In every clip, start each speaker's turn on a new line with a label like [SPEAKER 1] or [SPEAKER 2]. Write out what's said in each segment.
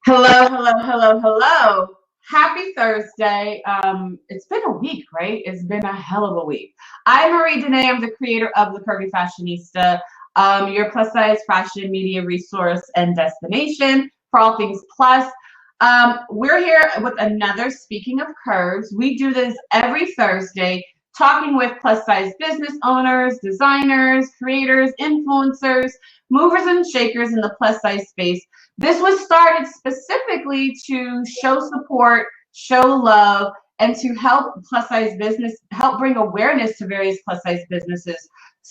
[SPEAKER 1] Hello, hello, hello, hello. Happy Thursday. It's been a week, right? It's been a hell of a week. I'm Marie Dene. I'm the creator of the Kirby Fashionista, your plus size fashion media resource and destination for all things plus. We're here with another Speaking of Curves. We do this every Thursday, talking with plus size business owners, designers, creators, influencers, movers and shakers in the plus size space. This was started specifically to show support, show love, and to help plus size business, help bring awareness to various plus size businesses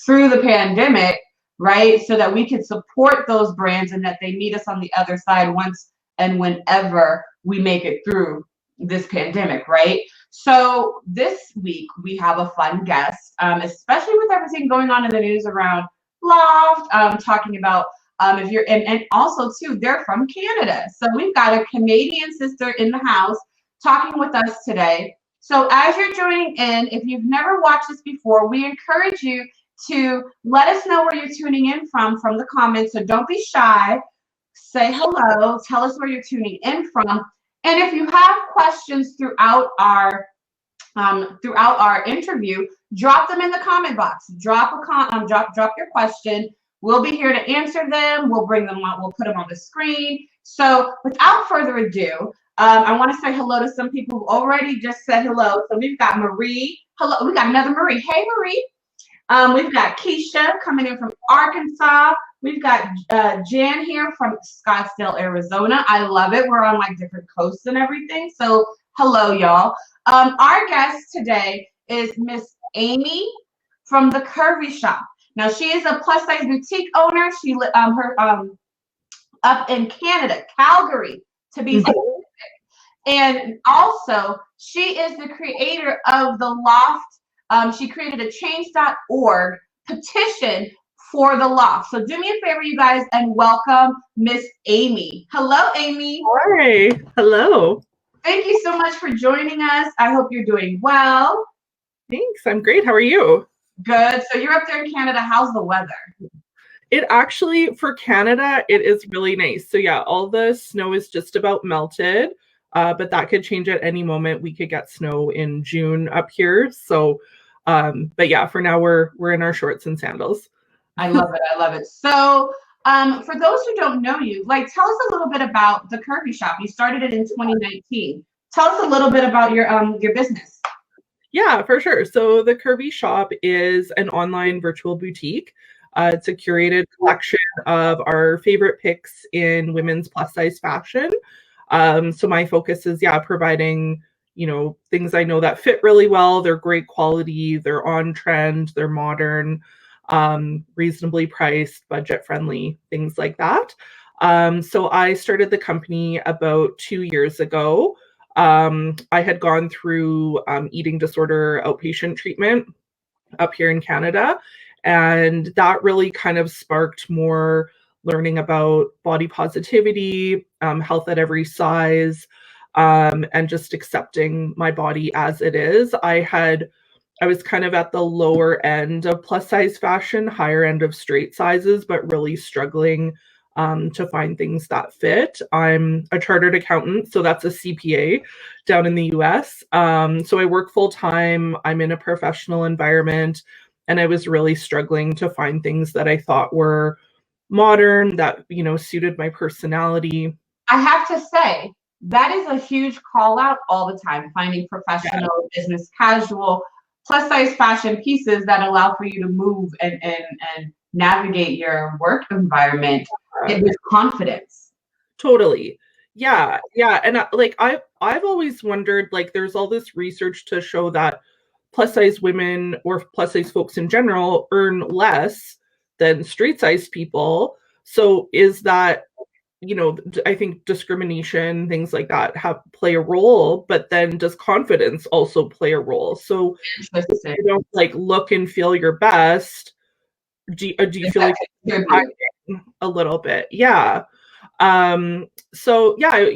[SPEAKER 1] through the pandemic, right? So that we can support those brands and that they meet us on the other side once and whenever we make it through this pandemic, right? So this week we have a fun guest, especially with everything going on in the news around Loft, talking about if you're and also too, they're from Canada. So we've got a Canadian sister in the house talking with us today. So as you're joining in, if you've never watched this before, we encourage you to let us know where you're tuning in from the comments. So don't be shy. Say hello. Tell us where you're tuning in from. And if you have questions throughout our interview, drop them in the comment box. Drop your question. We'll be here to answer them. We'll bring them on. We'll put them on the screen. So without further ado, I want to say hello to some people who already just said hello. So we've got Marie. Hello. We got another Marie. Hey, Marie. We've got Keisha coming in from Arkansas. We've got Jan here from Scottsdale, Arizona. I love it. We're on like different coasts and everything. So hello, y'all. Our guest today is Miss Aymie from the Kirby Shop. Now she is a plus size boutique owner. She up in Canada, Calgary, to be specific. And also she is the creator of the Loft. She created a change.org petition for the Loft. So do me a favor, you guys, and welcome Miss Aymie. Hello, Aymie.
[SPEAKER 2] Hi. Hello.
[SPEAKER 1] Thank you so much for joining us. I hope you're doing well.
[SPEAKER 2] Thanks. I'm great. How are you?
[SPEAKER 1] Good. So you're up there in Canada. How's the weather?
[SPEAKER 2] It actually, for Canada, it is really nice. So yeah, all the snow is just about melted, but that could change at any moment. We could get snow in June up here. So, but yeah, for now we're in our shorts and sandals.
[SPEAKER 1] I love it. I love it. So, for those who don't know you, like, tell us a little bit about the Kirby Shop. You started it in 2019. Tell us a little bit about your business.
[SPEAKER 2] Yeah, for sure. So the Kirby Shop is an online virtual boutique. It's a curated collection of our favorite picks in women's plus size fashion. So my focus is, providing, things I know that fit really well. They're great quality. They're on trend. They're modern, reasonably priced, budget friendly, things like that. So I started the company about 2 years ago. I had gone through eating disorder outpatient treatment up here in Canada, and that really kind of sparked more learning about body positivity, health at every size, and just accepting my body as it is. I was kind of at the lower end of plus size fashion, higher end of straight sizes, but really struggling to find things that fit. I'm a chartered accountant, so that's a CPA down in the US. So I work full time. I'm in a professional environment, and I was really struggling to find things that I thought were modern, that, suited my personality.
[SPEAKER 1] I have to say, that is a huge call out all the time, finding professional, business casual, plus size fashion pieces that allow for you to move and navigate your work environment with confidence.
[SPEAKER 2] Totally. Yeah. And I've always wondered, like, there's all this research to show that plus size women or plus size folks in general earn less than straight size people. So is that, I think discrimination, things like that play a role, but then does confidence also play a role? So if you don't like look and feel your best, do you feel like you're a little bit? Yeah. So yeah,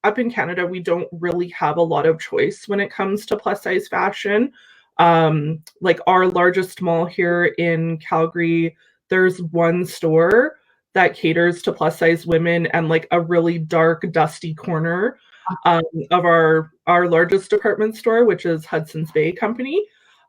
[SPEAKER 2] up in Canada, we don't really have a lot of choice when it comes to plus size fashion. Like our largest mall here in Calgary, there's one store that caters to plus size women and like a really dark, dusty corner of our largest department store, which is Hudson's Bay Company.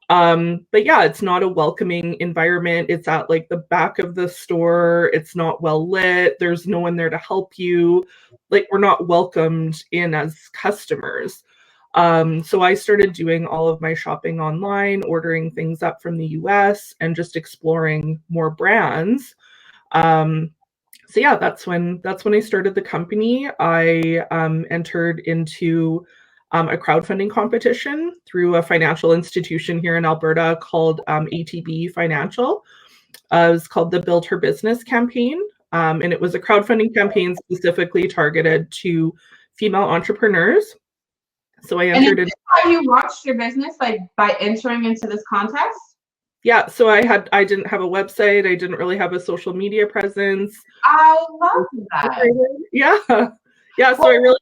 [SPEAKER 2] But yeah, it's not a welcoming environment. It's at like the back of the store. It's not well lit. There's no one there to help you. Like we're not welcomed in as customers. So I started doing all of my shopping online, ordering things up from the US and just exploring more brands. So yeah, that's when I started the company. I entered into a crowdfunding competition through a financial institution here in Alberta called ATB Financial. It was called the Build Her Business campaign, and it was a crowdfunding campaign specifically targeted to female entrepreneurs. So I entered in.
[SPEAKER 1] How you launched your business, like by entering into this contest?
[SPEAKER 2] Yeah, so I didn't have a website. I didn't really have a social media presence.
[SPEAKER 1] I love that.
[SPEAKER 2] Yeah. Yeah, so I really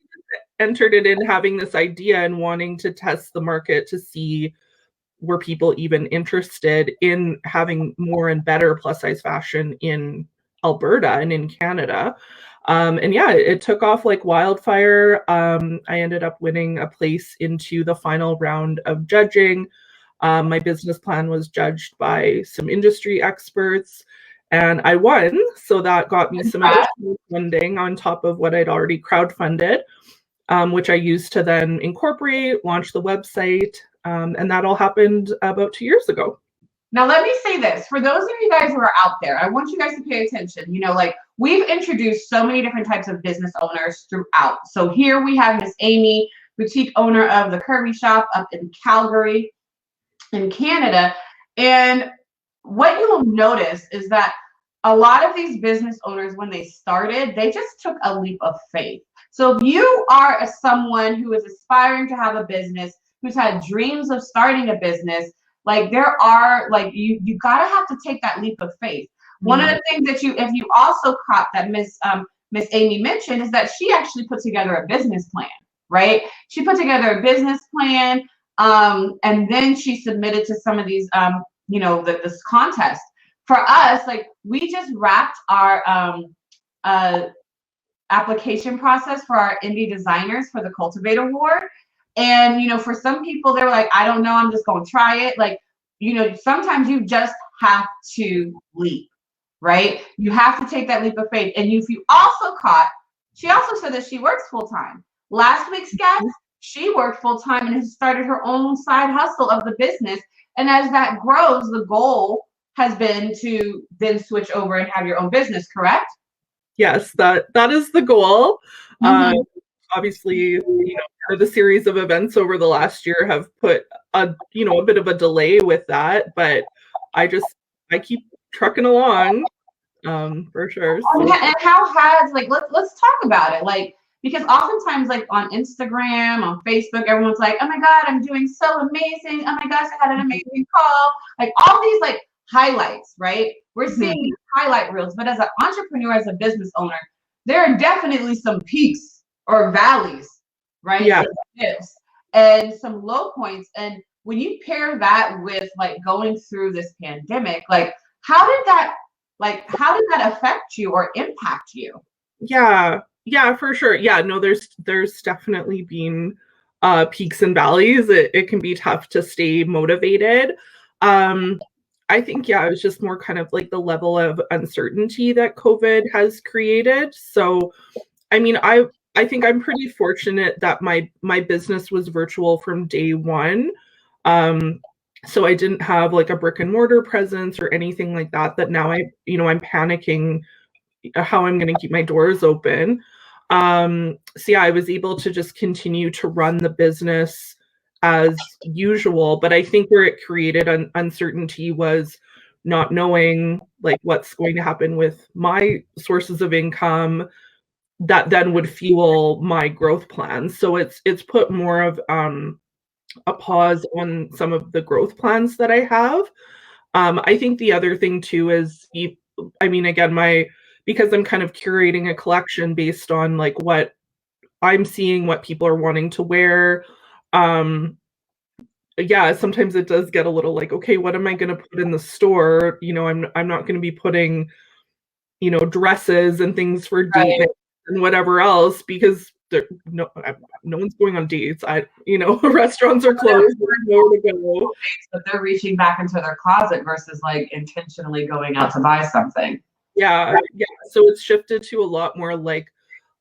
[SPEAKER 2] entered it in having this idea and wanting to test the market to see were people even interested in having more and better plus size fashion in Alberta and in Canada. And yeah, it took off like wildfire. I ended up winning a place into the final round of judging. My business plan was judged by some industry experts and I won. So that got me some additional funding on top of what I'd already crowdfunded, which I used to then incorporate, launch the website. And that all happened about 2 years ago.
[SPEAKER 1] Now, let me say this. For those of you guys who are out there, I want you guys to pay attention. You know, like we've introduced so many different types of business owners throughout. So here we have Miss Aymie, boutique owner of the Kirby shop up in Calgary in Canada. And what you will notice is that a lot of these business owners, when they started, they just took a leap of faith. So if you are someone who is aspiring to have a business, who's had dreams of starting a business, like there are, like you gotta have to take that leap of faith. One of the things that if you also caught that Miss Aymie mentioned is that she actually put together a business plan, right? She put together a business plan, and then she submitted to some of these, you know, this contest. For us, like we just wrapped our application process for our indie designers for the Cultivator Award. And, you know, for some people, they were like, I don't know, I'm just going to try it. Like, you know, sometimes you just have to leap, right? You have to take that leap of faith. And if you also caught, she also said that she works full time. Last week's guest, she worked full time and has started her own side hustle of the business. And as that grows, the goal has been to then switch over and have your own business, correct?
[SPEAKER 2] Yes, that is the goal. Obviously, you know, the series of events over the last year have put a bit of a delay with that, but I keep trucking along, for sure. So.
[SPEAKER 1] And how has, like, let's talk about it, like, because oftentimes, like on Instagram, on Facebook, everyone's like, oh my God, I'm doing so amazing. Oh my gosh, I had an amazing call. Like all these like highlights, right? We're seeing these highlight reels, but as an entrepreneur, as a business owner, there are definitely some peaks or valleys, right?
[SPEAKER 2] Yeah.
[SPEAKER 1] And some low points. And when you pair that with like going through this pandemic, like how did that affect you or impact you?
[SPEAKER 2] Yeah, for sure. Yeah, no, there's definitely been peaks and valleys. It can be tough to stay motivated. I think, yeah, it was just more kind of like the level of uncertainty that COVID has created. So, I mean, I think I'm pretty fortunate that my business was virtual from day one. So I didn't have like a brick and mortar presence or anything like that now I'm panicking how I'm going to keep my doors open. So yeah, I was able to just continue to run the business as usual, but I think where it created uncertainty was not knowing like what's going to happen with my sources of income that then would fuel my growth plans. So it's put more of a pause on some of the growth plans that I have. I think the other thing too is, again, because I'm kind of curating a collection based on like what I'm seeing, what people are wanting to wear. Yeah, sometimes it does get a little like, okay, what am I going to put in the store? I'm not going to be putting, dresses and things for date
[SPEAKER 1] Right.
[SPEAKER 2] night and whatever else, because no one's going on dates. Restaurants are closed. There's nowhere to go.
[SPEAKER 1] But they're reaching back into their closet versus like intentionally going out to buy something.
[SPEAKER 2] Yeah. So it's shifted to a lot more like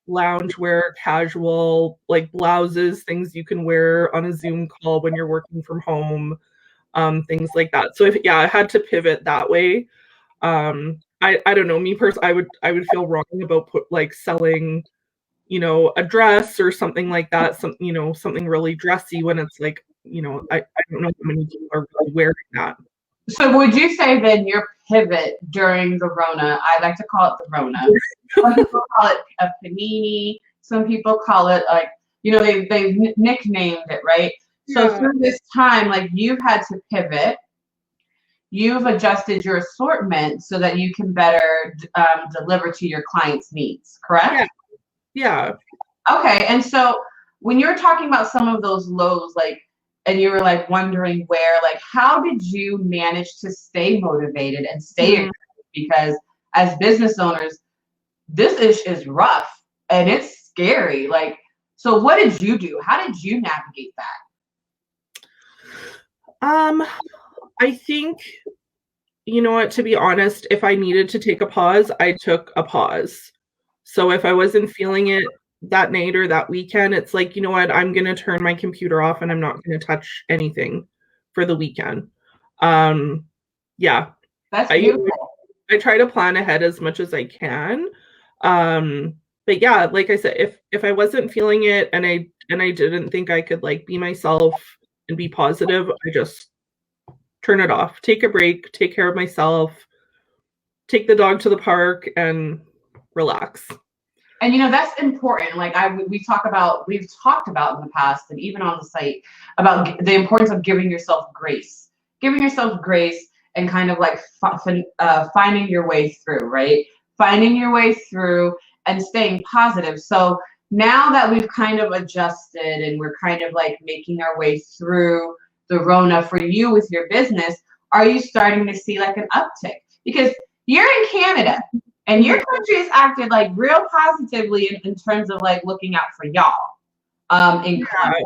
[SPEAKER 2] loungewear, casual, like blouses, things you can wear on a Zoom call when you're working from home, things like that. So I had to pivot that way. I don't know, me personally, I would feel wrong about selling, a dress or something like that, something really dressy when it's like, I don't know how many people are really wearing that.
[SPEAKER 1] So would you say then your pivot during the Rona, I like to call it the Rona. Some people call it a panini. Some people call it like, they've nicknamed it, right? So through this time, like you've had to pivot. You've adjusted your assortment so that you can better deliver to your clients' needs, correct?
[SPEAKER 2] Yeah.
[SPEAKER 1] Okay, and so when you're talking about some of those lows, like, and you were like wondering where, like, how did you manage to stay motivated and stay encouraged? Because as business owners, this is rough and it's scary. Like, so what did you do? How did you navigate that?
[SPEAKER 2] I think, you know what, to be honest, if I needed to take a pause, I took a pause. So if I wasn't feeling it that night or that weekend, it's like, you know what, I'm going to turn my computer off and I'm not going to touch anything for the weekend. Yeah.
[SPEAKER 1] That's beautiful.
[SPEAKER 2] I try to plan ahead as much as I can. But yeah, like I said, if I wasn't feeling it and I didn't think I could like be myself and be positive, I just turn it off, take a break, take care of myself, take the dog to the park and relax.
[SPEAKER 1] And that's important. Like we've talked about in the past and even on the site about the importance of giving yourself grace and kind of like finding your way through, right? Finding your way through and staying positive. So now that we've kind of adjusted and we're kind of like making our way through the Rona for you with your business, are you starting to see like an uptick? Because you're in Canada and your country has acted like real positively in terms of like looking out for y'all in context.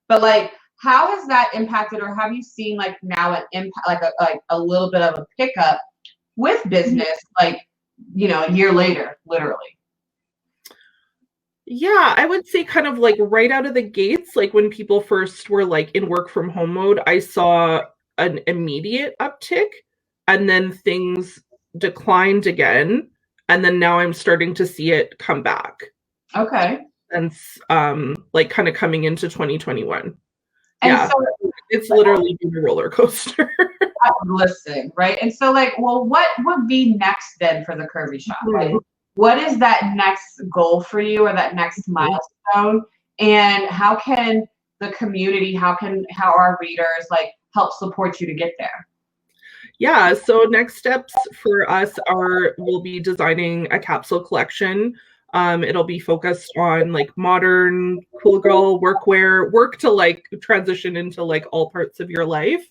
[SPEAKER 1] But like, how has that impacted, or have you seen like now an impact, like a little bit of a pickup with business, like a year later, literally?
[SPEAKER 2] Yeah, I would say kind of like right out of the gates, like when people first were like in work from home mode, I saw an immediate uptick and then things declined again. And then now I'm starting to see it come back.
[SPEAKER 1] Okay.
[SPEAKER 2] And like kind of coming into 2021.
[SPEAKER 1] And
[SPEAKER 2] yeah, so, it's literally been a roller coaster.
[SPEAKER 1] Listen, right? And so like, well, what would be next then for the Kirby shop? Like, what is that next goal for you or that next milestone? And how can the community, how our readers like help support you to get there?
[SPEAKER 2] Yeah, so next steps for us we'll be designing a capsule collection. It'll be focused on like modern, cool girl workwear, work to like transition into like all parts of your life.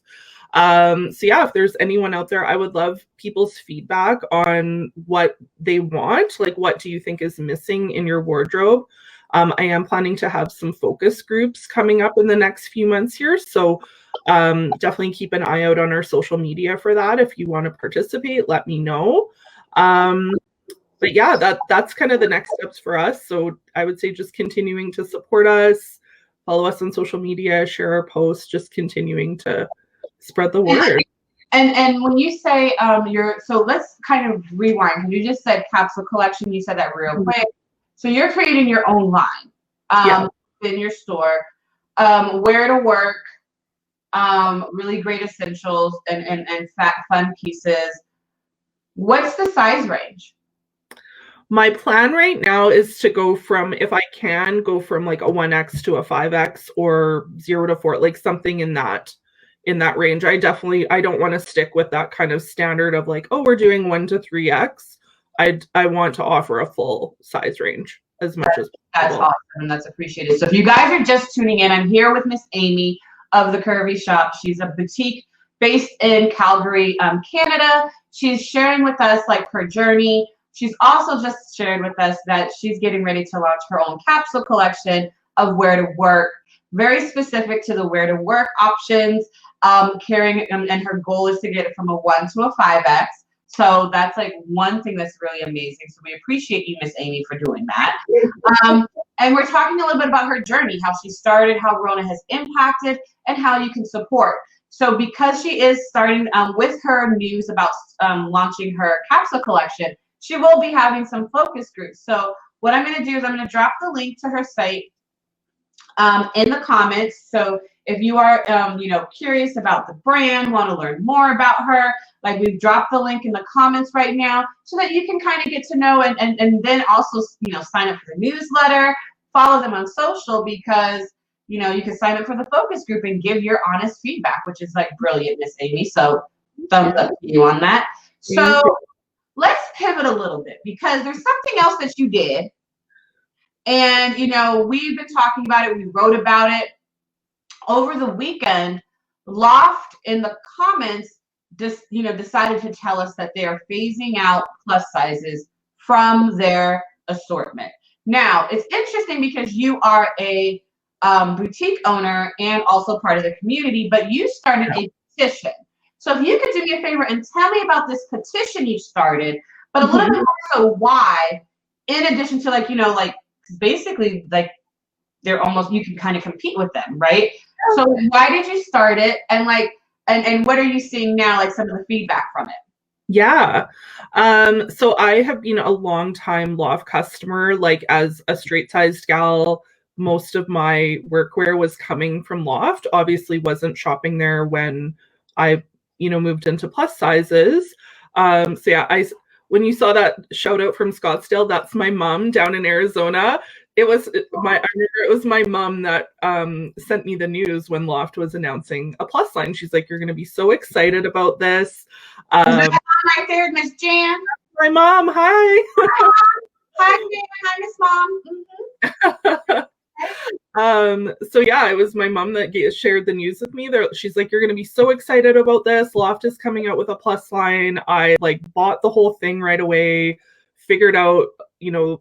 [SPEAKER 2] So yeah, if there's anyone out there, I would love people's feedback on what they want. Like, what do you think is missing in your wardrobe? I am planning to have some focus groups coming up in the next few months here. So definitely keep an eye out on our social media for that. If you want to participate, let me know. But yeah, that's kind of the next steps for us. So I would say just continuing to support us, follow us on social media, share our posts, just continuing to spread the word.
[SPEAKER 1] And when you say so let's kind of rewind. You just said capsule collection. You said that real quick. So you're creating your own line in your store. Where to work, really great essentials and fun pieces. What's the size range?
[SPEAKER 2] My plan right now is to go from, if I can, go from like a 1X to a 5X or 0 to 4, like something in that range. I don't want to stick with that kind of standard of like, oh, we're doing 1 to 3X. I want to offer a full size range as much as possible.
[SPEAKER 1] That's awesome and that's appreciated. So if you guys are just tuning in, I'm here with Miss Aymie of the Kirby Shop. She's a boutique based in Calgary, Canada. She's sharing with us like her journey. She's also just shared with us that she's getting ready to launch her own capsule collection of wear to work, very specific to the wear to work options, carrying, and her goal is to get it from a 1 to a 5X. So that's like one thing that's really amazing. So we appreciate you, Miss Aymie, for doing that. And we're talking a little bit about her journey, how she started, how Rona has impacted, and how you can support. So because she is starting with her news about launching her capsule collection, she will be having some focus groups. So what I'm going to do is I'm going to drop the link to her site in the comments. So if you are, curious about the brand, want to learn more about her, like we've dropped the link in the comments right now so that you can kind of get to know and then also, sign up for the newsletter, follow them on social because, you can sign up for the focus group and give your honest feedback, which is like brilliant, Miss Aymie. So thumbs up to you on that. So let's pivot a little bit because there's something else that you did. And, we've been talking about it. We wrote about it over the weekend. Loft in the comments just, decided to tell us that they are phasing out plus sizes from their assortment. Now, it's interesting because you are a boutique owner and also part of the community, but you started a petition. So if you could do me a favor and tell me about this petition you started, but a little bit more so why, in addition to basically like they're almost, you can kind of compete with them, right? So why did you start it, and and what are you seeing now, like some of the feedback from it?
[SPEAKER 2] Yeah. So I have been a long time Loft customer, like as a straight sized gal. Most of my workwear was coming from Loft. Obviously wasn't shopping there when I, moved into plus sizes. So yeah, when you saw that shout out from Scottsdale, that's my mom down in Arizona. I remember it was my mom that sent me the news when Loft was announcing a plus line. She's like, "You're going to be so excited about this."
[SPEAKER 1] Right there, Miss Jan.
[SPEAKER 2] My mom, hi.
[SPEAKER 1] Hi, Jan. Hi, Miss Mom.
[SPEAKER 2] So yeah, it was my mom that shared the news with me. She's like, "You're going to be so excited about this. Loft is coming out with a plus line." I bought the whole thing right away, figured out,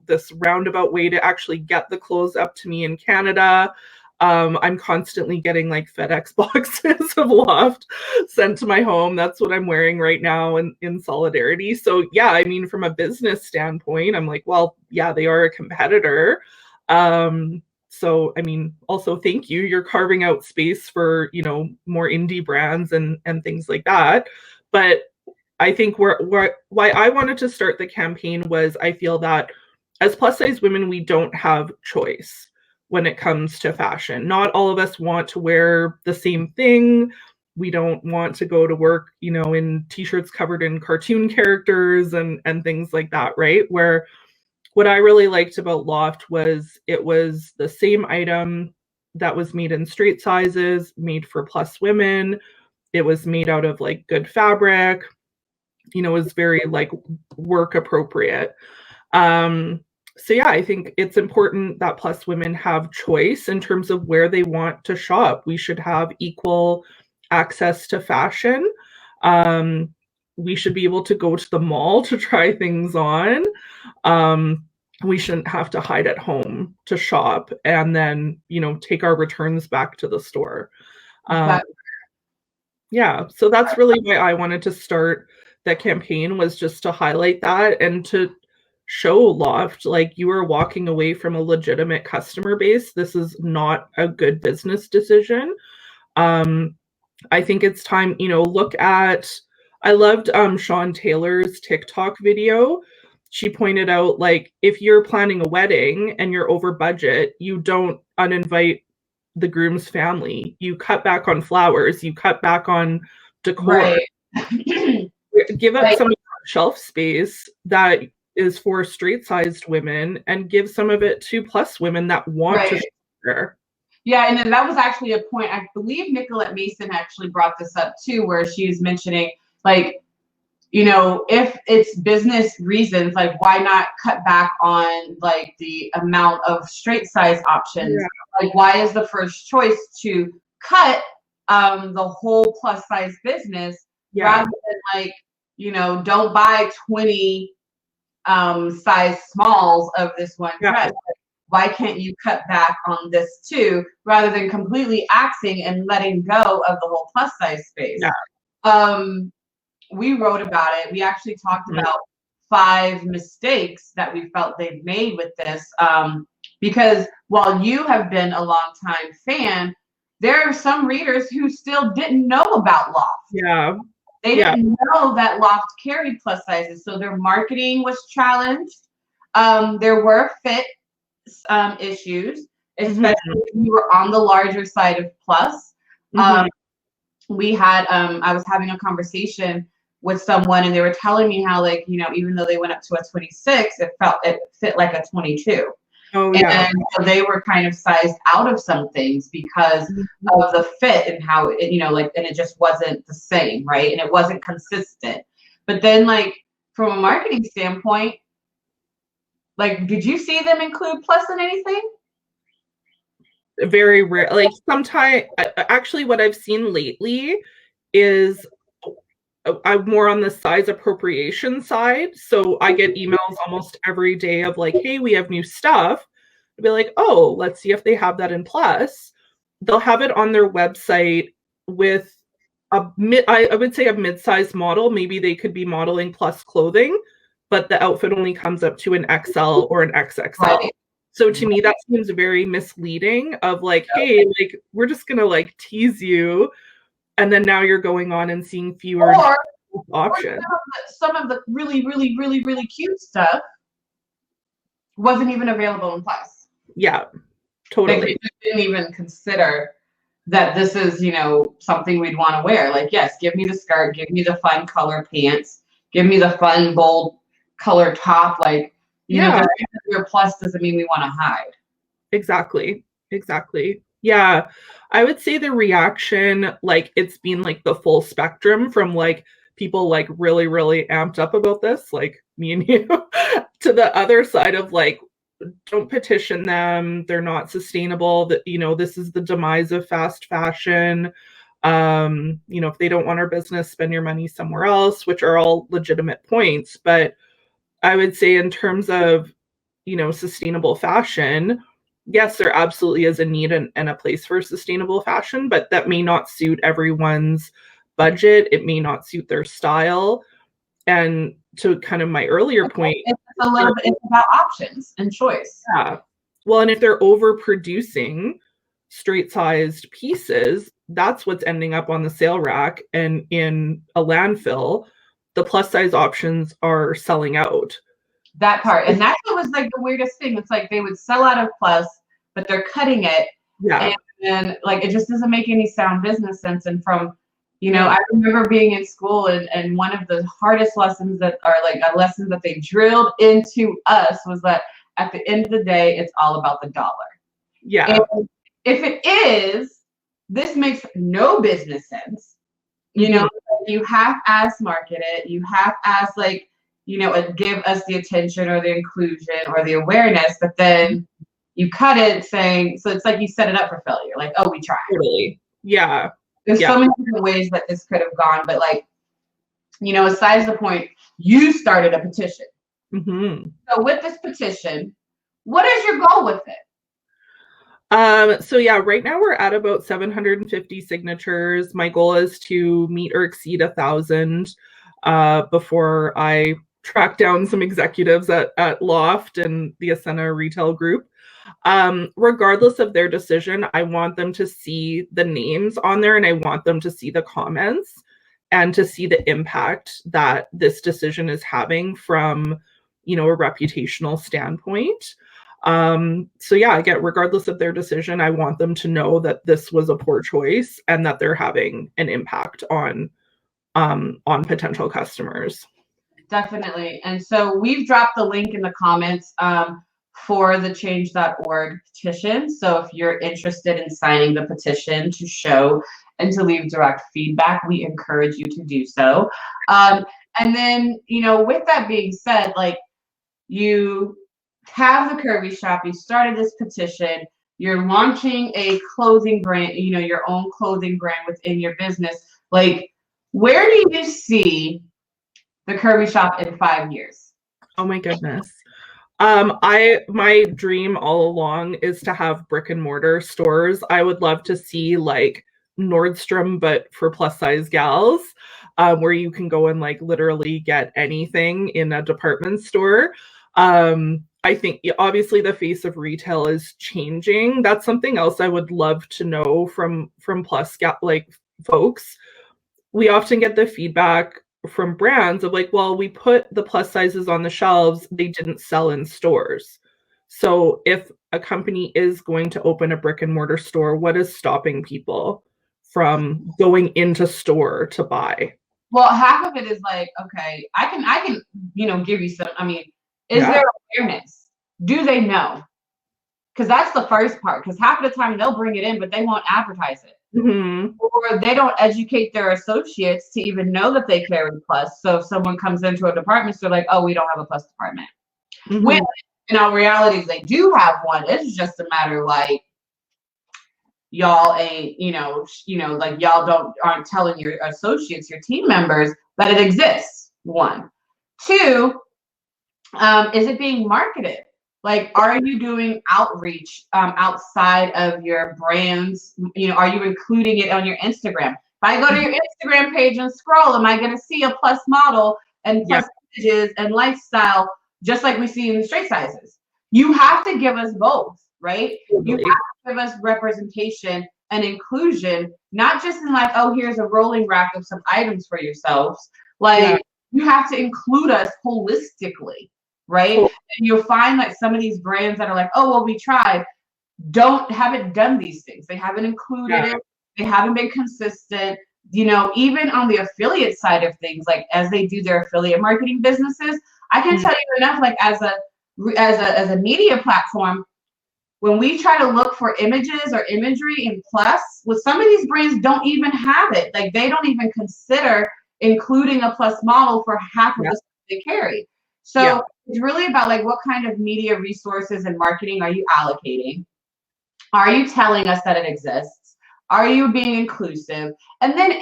[SPEAKER 2] this roundabout way to actually get the clothes up to me in Canada. I'm constantly getting FedEx boxes of Loft sent to my home. That's what I'm wearing right now in solidarity. So yeah, I mean, from a business standpoint, I'm like, well, yeah, they are a competitor. So, I mean, also thank you. You're carving out space for, more indie brands and things like that. But I think why I wanted to start the campaign was I feel that as plus size women, we don't have choice when it comes to fashion. Not all of us want to wear the same thing. We don't want to go to work, in t-shirts covered in cartoon characters and things like that, right? Where what I really liked about Loft was it was the same item that was made in straight sizes, made for plus women. It was made out of good fabric. It was very work appropriate. So yeah, I think it's important that plus women have choice in terms of where they want to shop. We should have equal access to fashion. We should be able to go to the mall to try things on. We shouldn't have to hide at home to shop and then, take our returns back to the store. Yeah, so that's really why I wanted to start that campaign, was just to highlight that and to show Loft, you are walking away from a legitimate customer base. This is not a good business decision. I think it's time, look at, I loved Sean Taylor's TikTok video. She pointed out, if you're planning a wedding and you're over budget, you don't uninvite the groom's family. You cut back on flowers, you cut back on decor. Right. Give up some shelf space that is for straight-sized women and give some of it to plus women that want to share.
[SPEAKER 1] Yeah, and then that was actually a point, I believe Nicolette Mason actually brought this up too, where she was mentioning, if it's business reasons, why not cut back on the amount of straight size options? Yeah. Why is the first choice to cut the whole plus size business,
[SPEAKER 2] Yeah.
[SPEAKER 1] rather than like, you know, don't buy 20 size smalls of this one dress. Why can't you cut back on this too, rather than completely axing and letting go of the whole plus size space? We wrote about it. We actually talked about 5 mistakes that we felt they've made with this. Because while you have been a longtime fan, there are some readers who still didn't know about Loft.
[SPEAKER 2] Yeah.
[SPEAKER 1] They didn't know that Loft carried plus sizes, so their marketing was challenged. There were fit issues, especially if you were on the larger side of plus. We had, I was having a conversation with someone, and they were telling me how, like, you know, even though they went up to a 26, it fit like a 22.
[SPEAKER 2] Oh, yeah.
[SPEAKER 1] And so they were kind of sized out of some things because of the fit and how it, you know, like, and it just wasn't the same, right? And it wasn't consistent. But then, like, from a marketing standpoint, like, did you see them include plus in anything?
[SPEAKER 2] Very rare. Like, sometimes, actually, what I've seen lately is I'm more on the size appropriation side. So I get emails almost every day of like, hey, we have new stuff. I'd be like, oh, let's see if they have that in plus. They'll have it on their website with I would say a mid-sized model. Maybe they could be modeling plus clothing, but the outfit only comes up to an XL or an XXL. Right. So to me, that seems very misleading of like, hey, like, we're just going to like tease you. And then now you're going on and seeing fewer options.
[SPEAKER 1] Some of the really, really, really, really cute stuff wasn't even available in plus.
[SPEAKER 2] Yeah, totally.
[SPEAKER 1] Like, they didn't even consider that this is, you know, something we'd want to wear. Like, yes, give me the skirt, give me the fun color pants, give me the fun, bold color top. Like, you know, just because we're plus doesn't mean we want to hide.
[SPEAKER 2] Exactly. Yeah, I would say the reaction, like, it's been like the full spectrum from like people like really, really amped up about this, like me and you, to the other side of like, don't petition them. They're not sustainable. That, you know, this is the demise of fast fashion. You know, if they don't want our business, spend your money somewhere else, which are all legitimate points. But I would say in terms of, you know, sustainable fashion, yes, there absolutely is a need and a place for sustainable fashion, but that may not suit everyone's budget. It may not suit their style. And to kind of my earlier point,
[SPEAKER 1] it's a little bit, it's about options and choice.
[SPEAKER 2] Yeah. Well, and if they're overproducing straight-sized pieces, that's what's ending up on the sale rack and in a landfill. The plus size options are selling out.
[SPEAKER 1] That part. And that's what was like the weirdest thing. It's like they would sell out of plus, but they're cutting it.
[SPEAKER 2] Yeah.
[SPEAKER 1] And like, it just doesn't make any sound business sense. And from, you know, I remember being in school and one of the hardest lessons that are like a lesson that they drilled into us was that at the end of the day, it's all about the dollar.
[SPEAKER 2] Yeah.
[SPEAKER 1] And if it is, this makes no business sense. You know, you half-ass market it, you half-ass, like, you know, give us the attention or the inclusion or the awareness, but then you cut it saying, so it's like you set it up for failure. Like, oh, we tried.
[SPEAKER 2] Totally. Yeah.
[SPEAKER 1] There's so many different ways that this could have gone, but like, you know, aside the point, you started a petition. So with this petition, what is your goal with it?
[SPEAKER 2] So yeah, right now we're at about 750 signatures. My goal is to meet or exceed 1,000 before I track down some executives at Loft and the Ascena Retail Group. Regardless of their decision, I want them to see the names on there and I want them to see the comments and to see the impact that this decision is having from, you know, a reputational standpoint. So yeah, again, regardless of their decision, I want them to know that this was a poor choice and that they're having an impact on potential customers.
[SPEAKER 1] Definitely. And so we've dropped the link in the comments for the change.org petition. So if you're interested in signing the petition to show and to leave direct feedback, we encourage you to do so. And then, you know, with that being said, like, you have the Kirby shop, you started this petition, you're launching a clothing brand, you know, your own clothing brand within your business. Like, where do you see the Kirby shop in 5 years?
[SPEAKER 2] Oh my goodness. My dream all along is to have brick and mortar stores. I would love to see like Nordstrom, but for plus size gals, where you can go and like literally get anything in a department store. I think obviously the face of retail is changing. That's something else I would love to know from like folks. We often get the feedback from brands of like, well, we put the plus sizes on the shelves, they didn't sell in stores. So if a company is going to open a brick and mortar store, what is stopping people from going into store to buy?
[SPEAKER 1] Well, half of it is like, okay, I can, you know, give you some. I mean, is there awareness? Do they know? Because that's the first part. Because half of the time they'll bring it in, but they won't advertise it. Or they don't educate their associates to even know that they carry plus. So if someone comes into a department store, like, oh, we don't have a plus department. When in all realities, they do have one. It's just a matter of like, y'all ain't, you know, like y'all aren't telling your associates, your team members that it exists. 1, 2, is it being marketed? Like, are you doing outreach outside of your brands? You know, are you including it on your Instagram? If I go to your Instagram page and scroll, am I going to see a plus model and plus images and lifestyle, just like we see in the straight sizes? You have to give us both, right? You have to give us representation and inclusion, not just in like, oh, here's a rolling rack of some items for yourselves. Like, you have to include us holistically. Right? And you'll find like some of these brands that are like, oh, well, we tried, haven't done these things. They haven't included it. They haven't been consistent. You know, even on the affiliate side of things, like as they do their affiliate marketing businesses, I can tell you enough, like as a media platform, when we try to look for images or imagery in plus, with some of these brands don't even have it. Like they don't even consider including a plus model for half of the stuff they carry. So it's really about like what kind of media resources and marketing are you allocating? Are you telling us that it exists? Are you being inclusive? And then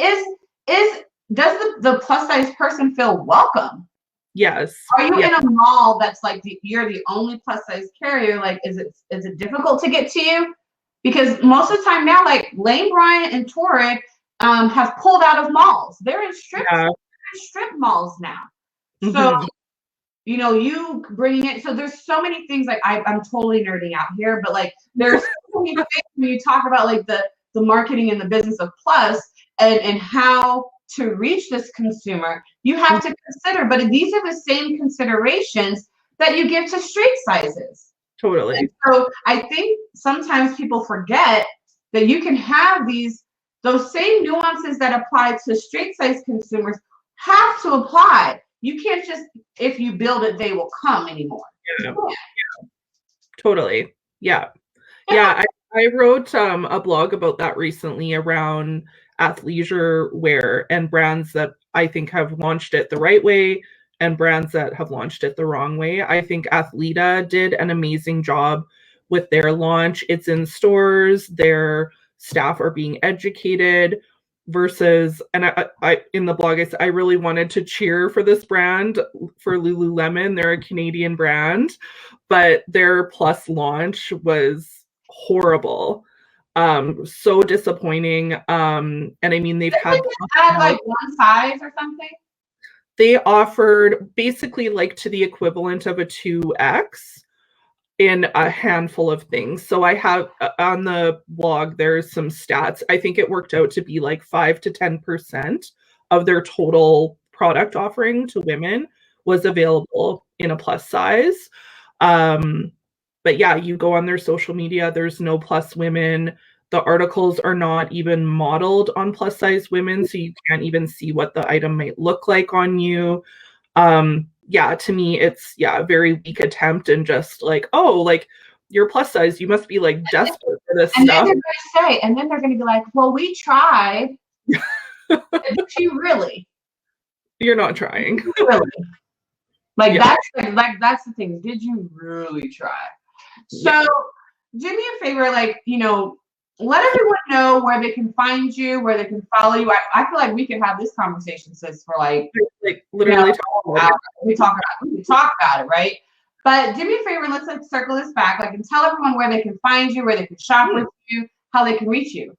[SPEAKER 1] does the plus size person feel welcome?
[SPEAKER 2] Yes.
[SPEAKER 1] Are you in a mall that's like you're the only plus size carrier? Like, is it difficult to get to you? Because most of the time now, like Lane Bryant and Torrid have pulled out of malls. They're in strip malls now. So you know, you bringing it. So there's so many things. Like I'm totally nerding out here, but like there's so many things when you talk about like the marketing and the business of plus and how to reach this consumer, you have to consider. But these are the same considerations that you give to straight sizes.
[SPEAKER 2] Totally.
[SPEAKER 1] And so I think sometimes people forget that you can have those same nuances that apply to straight size consumers have to apply. You can't just, if you build it, they will come anymore.
[SPEAKER 2] Totally. I wrote a blog about that recently around athleisure wear and brands that I think have launched it the right way and brands that have launched it the wrong way. I think Athleta did an amazing job with their launch. It's in stores, their staff are being educated. Versus, and I in the blog, I really wanted to cheer for this brand, for Lululemon. They're a Canadian brand, but their plus launch was horrible. So disappointing. And I mean, they've had
[SPEAKER 1] like one size or something.
[SPEAKER 2] They offered basically like to the equivalent of a 2X. In a handful of things. So I have on the blog, there's some stats. I think it worked out to be like 5 to 10% of their total product offering to women was available in a plus size. But yeah, you go on their social media, there's no plus women. The articles are not even modeled on plus size women, so you can't even see what the item might look like on you. To me, it's a very weak attempt and just like, oh, like you're plus size, you must be like desperate for this stuff.
[SPEAKER 1] And then they're going to be like, well, we tried. Did you really?
[SPEAKER 2] You're not trying.
[SPEAKER 1] Really? Like that's the thing. Did you really try? So do me a favor, like, let everyone know where they can find you, where they can follow you. I feel like we could have this conversation, sis, for like
[SPEAKER 2] literally
[SPEAKER 1] we can talk about it, right? But do me a favor, let's like circle this back, like, and tell everyone where they can find you, where they can shop with you, how they can reach you.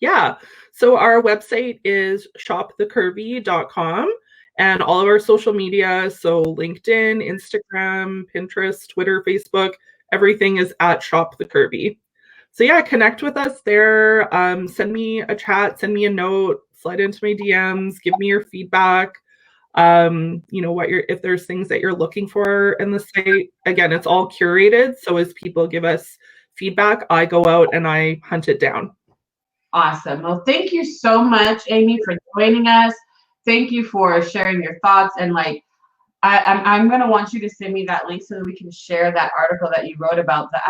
[SPEAKER 2] Yeah. So our website is shopthekirby.com, and all of our social media, so LinkedIn, Instagram, Pinterest, Twitter, Facebook, everything is at Shop the Kirby. So yeah, connect with us there. Send me a chat, send me a note, slide into my DMs, give me your feedback. If there's things that you're looking for in the site. Again, it's all curated. So as people give us feedback, I go out and I hunt it down.
[SPEAKER 1] Awesome. Well, thank you so much, Aymie, for joining us. Thank you for sharing your thoughts. And like, I'm going to want you to send me that link so that we can share that article that you wrote about the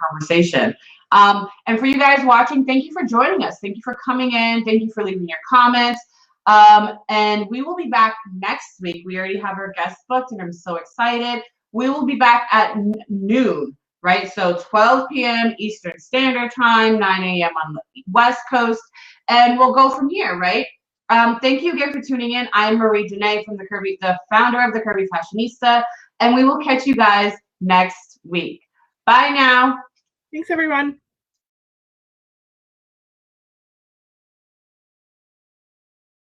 [SPEAKER 1] conversation. And for you guys watching, thank you for joining us. Thank you for coming in. Thank you for leaving your comments. And we will be back next week. We already have our guest booked, and I'm so excited. We will be back at noon. Right, so 12 p.m. Eastern Standard Time, 9 a.m. on the West Coast, and we'll go from here, right? Thank you again for tuning in. I'm Marie Dene from the founder of the Kirby Fashionista, and we will catch you guys next week. Bye now.
[SPEAKER 2] Thanks, everyone.